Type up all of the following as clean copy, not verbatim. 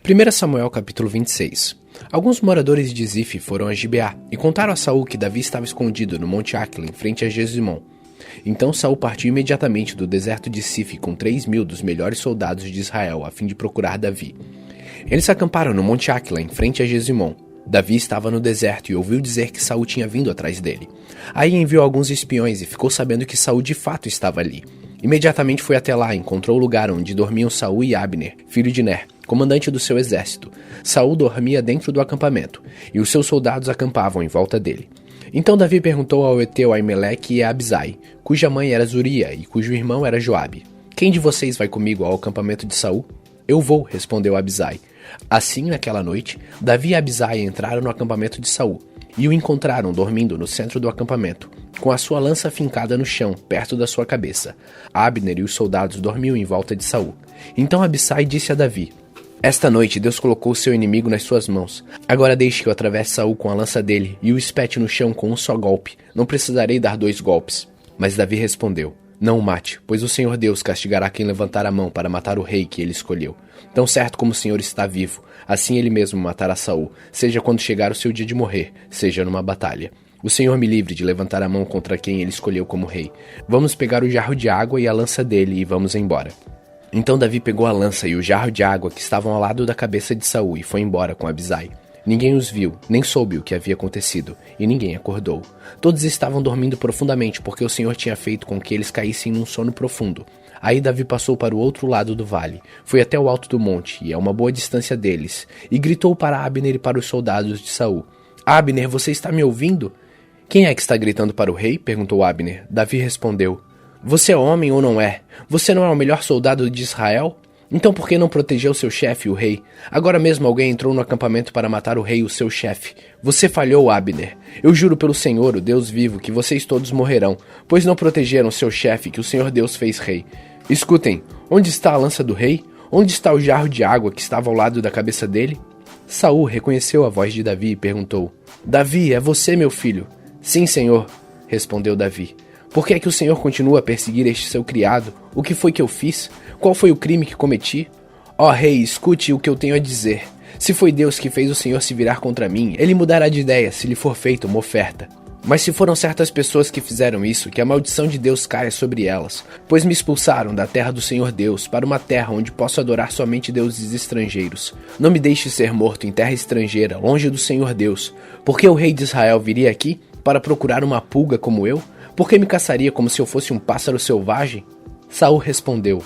1 Samuel capítulo 26. Alguns moradores de Zif foram a Gibeá e contaram a Saul que Davi estava escondido no monte Aquila, em frente a Jesimon. Então Saul partiu imediatamente do deserto de Zif com 3.000 dos melhores soldados de Israel, a fim de procurar Davi. Eles acamparam no monte Aquila, em frente a Jesimon. Davi estava no deserto e ouviu dizer que Saul tinha vindo atrás dele. Aí enviou alguns espiões e ficou sabendo que Saul de fato estava ali. Imediatamente foi até lá e encontrou o lugar onde dormiam Saul e Abner, filho de Ner, comandante do seu exército. Saul dormia dentro do acampamento, e os seus soldados acampavam em volta dele. Então Davi perguntou ao heteu Aimeleque e a Abisai, cuja mãe era Zuria e cujo irmão era Joabe: "Quem de vocês vai comigo ao acampamento de Saul?" "Eu vou", respondeu Abisai. Assim, naquela noite, Davi e Abisai entraram no acampamento de Saul, e o encontraram dormindo no centro do acampamento, com a sua lança fincada no chão, perto da sua cabeça. Abner e os soldados dormiam em volta de Saul. Então Abisai disse a Davi: "Esta noite Deus colocou o seu inimigo nas suas mãos. Agora deixe que eu atravesse Saul com a lança dele e o espete no chão com um só golpe. Não precisarei dar 2 golpes." Mas Davi respondeu: "Não o mate, pois o Senhor Deus castigará quem levantar a mão para matar o rei que ele escolheu. Tão certo como o Senhor está vivo, assim ele mesmo matará Saul, seja quando chegar o seu dia de morrer, seja numa batalha. O Senhor me livre de levantar a mão contra quem ele escolheu como rei. Vamos pegar o jarro de água e a lança dele e vamos embora." Então Davi pegou a lança e o jarro de água que estavam ao lado da cabeça de Saul e foi embora com Abisai. Ninguém os viu, nem soube o que havia acontecido, e ninguém acordou. Todos estavam dormindo profundamente porque o Senhor tinha feito com que eles caíssem num sono profundo. Aí Davi passou para o outro lado do vale, foi até o alto do monte, e a uma boa distância deles, e gritou para Abner e para os soldados de Saul: "Abner, você está me ouvindo?" "Quem é que está gritando para o rei?" perguntou Abner. Davi respondeu: "Você é homem ou não é? Você não é o melhor soldado de Israel? Então por que não protegeu seu chefe, o rei? Agora mesmo alguém entrou no acampamento para matar o rei, o seu chefe. Você falhou, Abner. Eu juro pelo Senhor, o Deus vivo, que vocês todos morrerão, pois não protegeram seu chefe, que o Senhor Deus fez rei. Escutem, onde está a lança do rei? Onde está o jarro de água que estava ao lado da cabeça dele?" Saul reconheceu a voz de Davi e perguntou: "Davi, é você, meu filho?" "Sim, senhor", respondeu Davi. "Por que é que o Senhor continua a perseguir este seu criado? O que foi que eu fiz? Qual foi o crime que cometi? Ó rei, escute o que eu tenho a dizer. Se foi Deus que fez o Senhor se virar contra mim, ele mudará de ideia se lhe for feita uma oferta. Mas se foram certas pessoas que fizeram isso, que a maldição de Deus caia sobre elas, pois me expulsaram da terra do Senhor Deus para uma terra onde posso adorar somente deuses estrangeiros. Não me deixe ser morto em terra estrangeira, longe do Senhor Deus. Por que o rei de Israel viria aqui para procurar uma pulga como eu? Por que me caçaria como se eu fosse um pássaro selvagem?" Saul respondeu: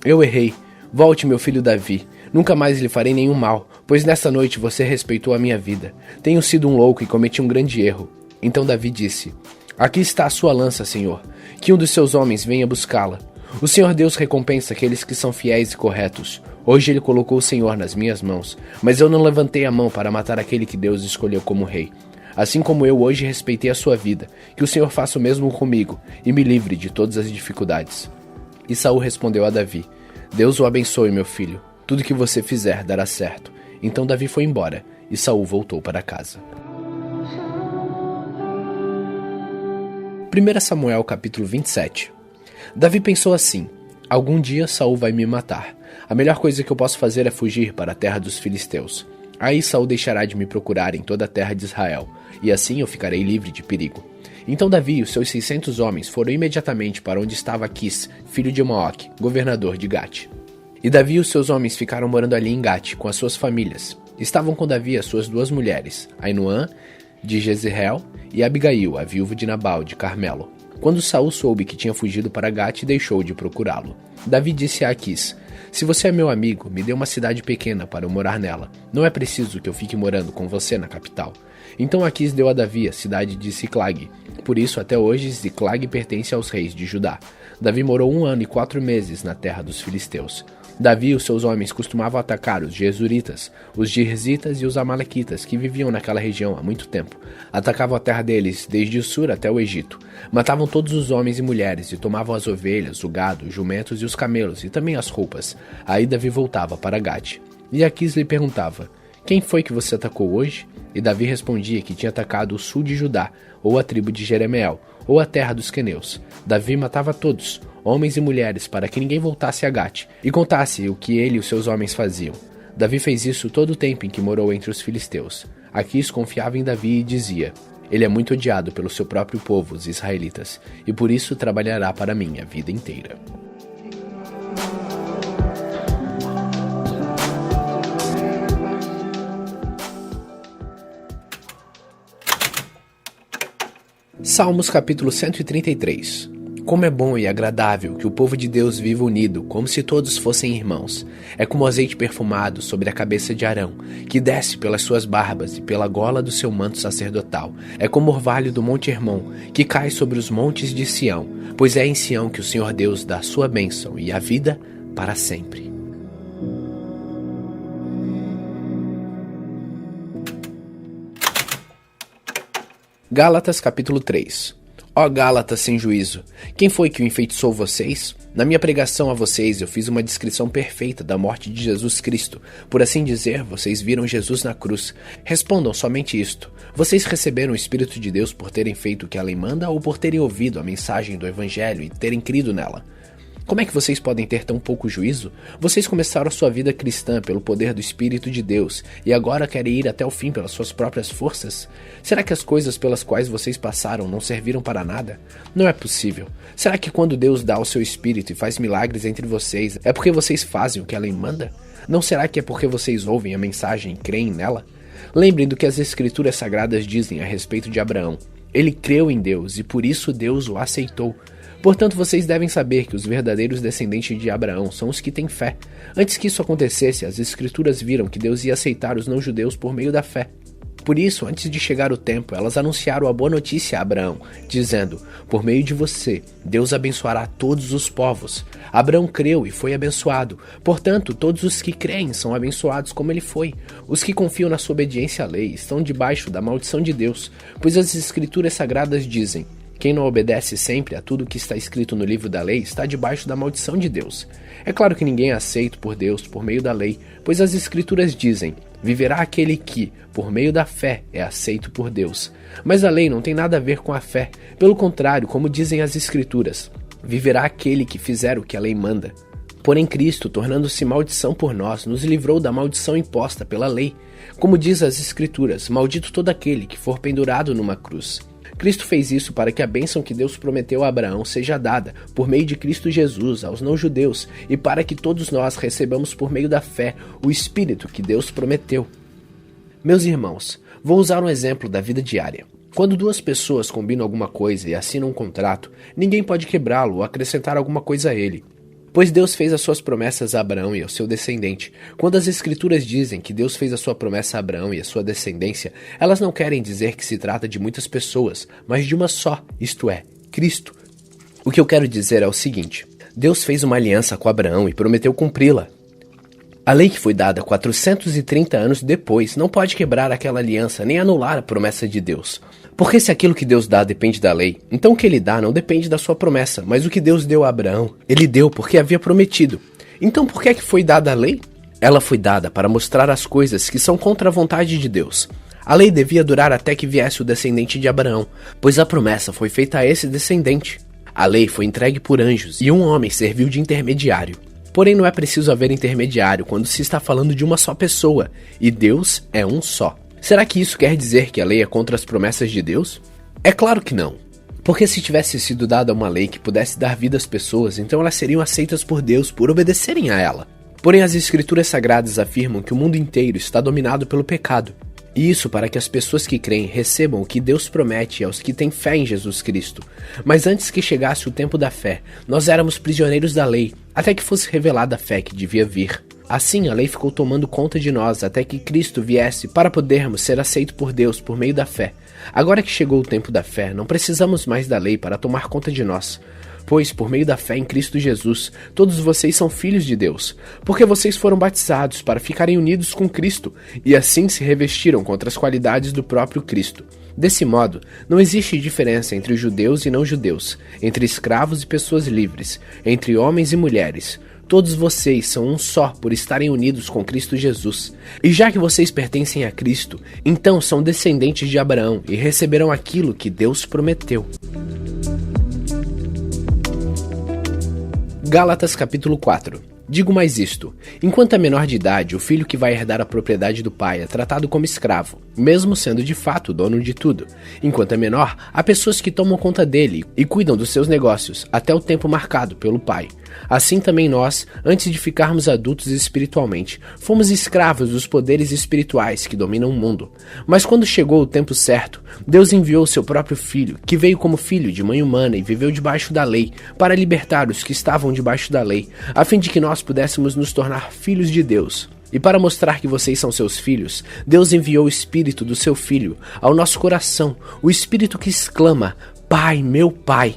"Eu errei. Volte, meu filho Davi. Nunca mais lhe farei nenhum mal, pois nesta noite você respeitou a minha vida. Tenho sido um louco e cometi um grande erro." Então Davi disse: "Aqui está a sua lança, Senhor. Que um dos seus homens venha buscá-la. O Senhor Deus recompensa aqueles que são fiéis e corretos. Hoje ele colocou o Senhor nas minhas mãos, mas eu não levantei a mão para matar aquele que Deus escolheu como rei. Assim como eu hoje respeitei a sua vida, que o Senhor faça o mesmo comigo e me livre de todas as dificuldades." E Saul respondeu a Davi: "Deus o abençoe, meu filho. Tudo que você fizer dará certo." Então Davi foi embora e Saul voltou para casa. 1 Samuel capítulo 27. Davi pensou assim: "Algum dia Saul vai me matar. A melhor coisa que eu posso fazer é fugir para a terra dos filisteus. Aí Saul deixará de me procurar em toda a terra de Israel, e assim eu ficarei livre de perigo." Então Davi e os seus 600 homens foram imediatamente para onde estava Aquis, filho de Maoque, governador de Gate. E Davi e os seus homens ficaram morando ali em Gate, com as suas famílias. Estavam com Davi as suas 2 mulheres, Ainoã, de Jezreel, e Abigail, a viúva de Nabal, de Carmelo. Quando Saul soube que tinha fugido para Gate, deixou de procurá-lo. Davi disse a Aquis: "Se você é meu amigo, me dê uma cidade pequena para eu morar nela. Não é preciso que eu fique morando com você na capital." Então Aquis deu a Davi a cidade de Siclag. Por isso, até hoje, Siclag pertence aos reis de Judá. Davi morou 1 ano e 4 meses na terra dos filisteus. Davi e os seus homens costumavam atacar os Gesuritas, os Girzitas e os Amalequitas, que viviam naquela região há muito tempo. Atacavam a terra deles desde o sul até o Egito. Matavam todos os homens e mulheres e tomavam as ovelhas, o gado, os jumentos e os camelos, e também as roupas. Aí Davi voltava para Gate. E Aquis lhe perguntava: "Quem foi que você atacou hoje?" E Davi respondia que tinha atacado o sul de Judá, ou a tribo de Jeremeel, ou a terra dos queneus. Davi matava todos, homens e mulheres, para que ninguém voltasse a Gate, e contasse o que ele e os seus homens faziam. Davi fez isso todo o tempo em que morou entre os filisteus. Aquis confiava em Davi e dizia: ele é muito odiado pelo seu próprio povo, os israelitas, e por isso trabalhará para mim a vida inteira. Salmos capítulo 133. Como é bom e agradável que o povo de Deus viva unido, como se todos fossem irmãos. É como azeite perfumado sobre a cabeça de Arão, que desce pelas suas barbas e pela gola do seu manto sacerdotal. É como orvalho do Monte Hermon, que cai sobre os montes de Sião, pois é em Sião que o Senhor Deus dá a sua bênção e a vida para sempre. Gálatas capítulo 3. Ó Gálatas sem juízo, quem foi que o enfeitiçou vocês? Na minha pregação a vocês eu fiz uma descrição perfeita da morte de Jesus Cristo. Por assim dizer, vocês viram Jesus na cruz. Respondam somente isto. Vocês receberam o Espírito de Deus por terem feito o que a lei manda ou por terem ouvido a mensagem do Evangelho e terem crido nela? Como é que vocês podem ter tão pouco juízo? Vocês começaram a sua vida cristã pelo poder do Espírito de Deus e agora querem ir até o fim pelas suas próprias forças? Será que as coisas pelas quais vocês passaram não serviram para nada? Não é possível. Será que quando Deus dá o seu Espírito e faz milagres entre vocês, é porque vocês fazem o que a lei manda? Não será que é porque vocês ouvem a mensagem e creem nela? Lembrem do que as Escrituras Sagradas dizem a respeito de Abraão. Ele creu em Deus e por isso Deus o aceitou. Portanto, vocês devem saber que os verdadeiros descendentes de Abraão são os que têm fé. Antes que isso acontecesse, as Escrituras viram que Deus ia aceitar os não-judeus por meio da fé. Por isso, antes de chegar o tempo, elas anunciaram a boa notícia a Abraão, dizendo: por meio de você, Deus abençoará todos os povos. Abraão creu e foi abençoado. Portanto, todos os que creem são abençoados como ele foi. Os que confiam na sua obediência à lei estão debaixo da maldição de Deus, pois as Escrituras Sagradas dizem: quem não obedece sempre a tudo que está escrito no livro da lei está debaixo da maldição de Deus. É claro que ninguém é aceito por Deus por meio da lei, pois as Escrituras dizem: viverá aquele que, por meio da fé, é aceito por Deus. Mas a lei não tem nada a ver com a fé. Pelo contrário, como dizem as Escrituras, viverá aquele que fizer o que a lei manda. Porém Cristo, tornando-se maldição por nós, nos livrou da maldição imposta pela lei. Como diz as Escrituras: maldito todo aquele que for pendurado numa cruz. Cristo fez isso para que a bênção que Deus prometeu a Abraão seja dada, por meio de Cristo Jesus, aos não-judeus, e para que todos nós recebamos por meio da fé o Espírito que Deus prometeu. Meus irmãos, vou usar um exemplo da vida diária. Quando duas pessoas combinam alguma coisa e assinam um contrato, ninguém pode quebrá-lo ou acrescentar alguma coisa a ele. Pois Deus fez as suas promessas a Abraão e ao seu descendente. Quando as Escrituras dizem que Deus fez a sua promessa a Abraão e a sua descendência, elas não querem dizer que se trata de muitas pessoas, mas de uma só, isto é, Cristo. O que eu quero dizer é o seguinte: Deus fez uma aliança com Abraão e prometeu cumpri-la. A lei que foi dada 430 anos depois não pode quebrar aquela aliança nem anular a promessa de Deus. Porque se aquilo que Deus dá depende da lei, então o que ele dá não depende da sua promessa, mas o que Deus deu a Abraão, ele deu porque havia prometido. Então por que é que foi dada a lei? Ela foi dada para mostrar as coisas que são contra a vontade de Deus. A lei devia durar até que viesse o descendente de Abraão, pois a promessa foi feita a esse descendente. A lei foi entregue por anjos e um homem serviu de intermediário. Porém não é preciso haver intermediário quando se está falando de uma só pessoa, e Deus é um só. Será que isso quer dizer que a lei é contra as promessas de Deus? É claro que não. Porque se tivesse sido dada uma lei que pudesse dar vida às pessoas, então elas seriam aceitas por Deus por obedecerem a ela. Porém as Escrituras Sagradas afirmam que o mundo inteiro está dominado pelo pecado. E isso para que as pessoas que creem recebam o que Deus promete aos que têm fé em Jesus Cristo. Mas antes que chegasse o tempo da fé, nós éramos prisioneiros da lei, até que fosse revelada a fé que devia vir. Assim, a lei ficou tomando conta de nós até que Cristo viesse para podermos ser aceitos por Deus por meio da fé. Agora que chegou o tempo da fé, não precisamos mais da lei para tomar conta de nós. Pois, por meio da fé em Cristo Jesus, todos vocês são filhos de Deus, porque vocês foram batizados para ficarem unidos com Cristo, e assim se revestiram contra as qualidades do próprio Cristo. Desse modo, não existe diferença entre judeus e não-judeus, entre escravos e pessoas livres, entre homens e mulheres. Todos vocês são um só por estarem unidos com Cristo Jesus. E já que vocês pertencem a Cristo, então são descendentes de Abraão e receberão aquilo que Deus prometeu. Gálatas capítulo 4. Digo mais isto: enquanto é menor de idade, o filho que vai herdar a propriedade do pai é tratado como escravo, mesmo sendo de fato dono de tudo. Enquanto é menor, há pessoas que tomam conta dele e cuidam dos seus negócios, até o tempo marcado pelo pai. Assim também nós, antes de ficarmos adultos espiritualmente, fomos escravos dos poderes espirituais que dominam o mundo. Mas quando chegou o tempo certo, Deus enviou seu próprio filho, que veio como filho de mãe humana e viveu debaixo da lei, para libertar os que estavam debaixo da lei, a fim de que nós pudéssemos nos tornar filhos de Deus. E para mostrar que vocês são seus filhos, Deus enviou o Espírito do seu Filho ao nosso coração, o Espírito que exclama: Pai, meu Pai.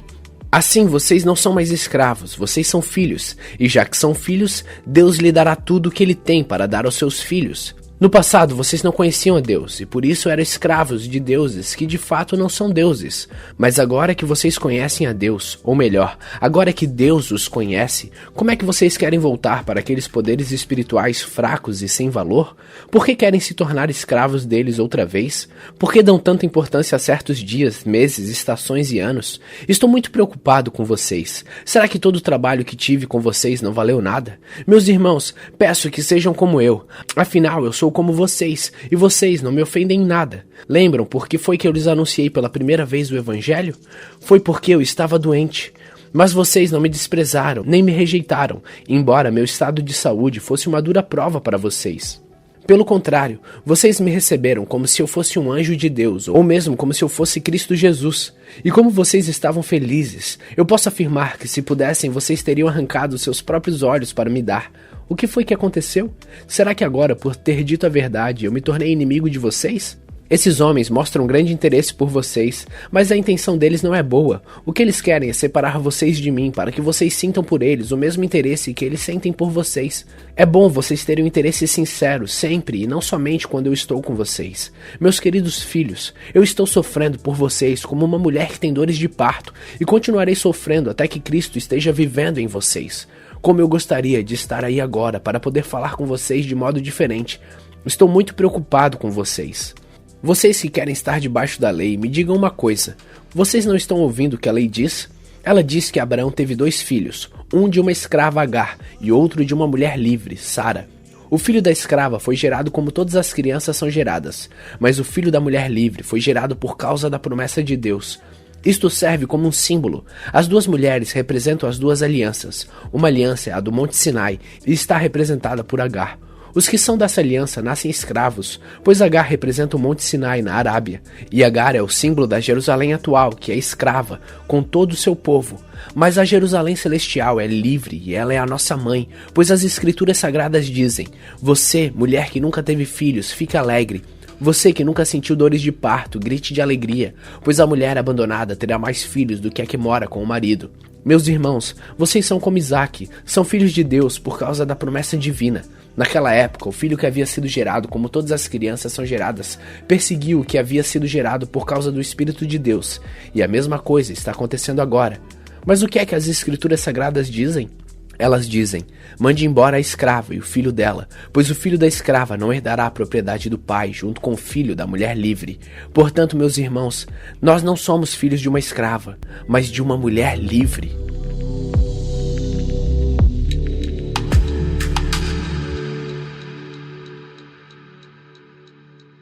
Assim, vocês não são mais escravos, vocês são filhos, e já que são filhos, Deus lhe dará tudo o que ele tem para dar aos seus filhos. No passado, vocês não conheciam a Deus, e por isso eram escravos de deuses que de fato não são deuses. Mas agora que vocês conhecem a Deus, ou melhor, agora que Deus os conhece, como é que vocês querem voltar para aqueles poderes espirituais fracos e sem valor? Por que querem se tornar escravos deles outra vez? Por que dão tanta importância a certos dias, meses, estações e anos? Estou muito preocupado com vocês. Será que todo o trabalho que tive com vocês não valeu nada? Meus irmãos, peço que sejam como eu. Afinal, eu sou como vocês, e vocês não me ofendem em nada. Lembram por que foi que eu lhes anunciei pela primeira vez o Evangelho? Foi porque eu estava doente. Mas vocês não me desprezaram, nem me rejeitaram, embora meu estado de saúde fosse uma dura prova para vocês. Pelo contrário, vocês me receberam como se eu fosse um anjo de Deus, ou mesmo como se eu fosse Cristo Jesus. E como vocês estavam felizes, eu posso afirmar que se pudessem, vocês teriam arrancado seus próprios olhos para me dar. O que foi que aconteceu? Será que agora, por ter dito a verdade, eu me tornei inimigo de vocês? Esses homens mostram grande interesse por vocês, mas a intenção deles não é boa. O que eles querem é separar vocês de mim, para que vocês sintam por eles o mesmo interesse que eles sentem por vocês. É bom vocês terem um interesse sincero, sempre, e não somente quando eu estou com vocês. Meus queridos filhos, eu estou sofrendo por vocês como uma mulher que tem dores de parto, e continuarei sofrendo até que Cristo esteja vivendo em vocês. Como eu gostaria de estar aí agora para poder falar com vocês de modo diferente. Estou muito preocupado com vocês. Vocês que querem estar debaixo da lei, me digam uma coisa. Vocês não estão ouvindo o que a lei diz? Ela diz que Abraão teve 2 filhos, um de uma escrava Agar e outro de uma mulher livre, Sara. O filho da escrava foi gerado como todas as crianças são geradas, mas o filho da mulher livre foi gerado por causa da promessa de Deus. Isto serve como um símbolo. As 2 mulheres representam as 2 alianças. Uma aliança é a do Monte Sinai e está representada por Agar. Os que são dessa aliança nascem escravos, pois Agar representa o Monte Sinai na Arábia, e Agar é o símbolo da Jerusalém atual, que é escrava, com todo o seu povo. Mas a Jerusalém celestial é livre e ela é a nossa mãe, pois as escrituras sagradas dizem: Você, mulher que nunca teve filhos, fique alegre. Você que nunca sentiu dores de parto, grite de alegria, pois a mulher abandonada terá mais filhos do que a que mora com o marido. Meus irmãos, vocês são como Isaque, são filhos de Deus por causa da promessa divina. Naquela época, o filho que havia sido gerado, como todas as crianças são geradas, perseguiu o que havia sido gerado por causa do Espírito de Deus. E a mesma coisa está acontecendo agora. Mas o que é que as escrituras sagradas dizem? Elas dizem: mande embora a escrava e o filho dela, pois o filho da escrava não herdará a propriedade do pai junto com o filho da mulher livre. Portanto, meus irmãos, nós não somos filhos de uma escrava, mas de uma mulher livre.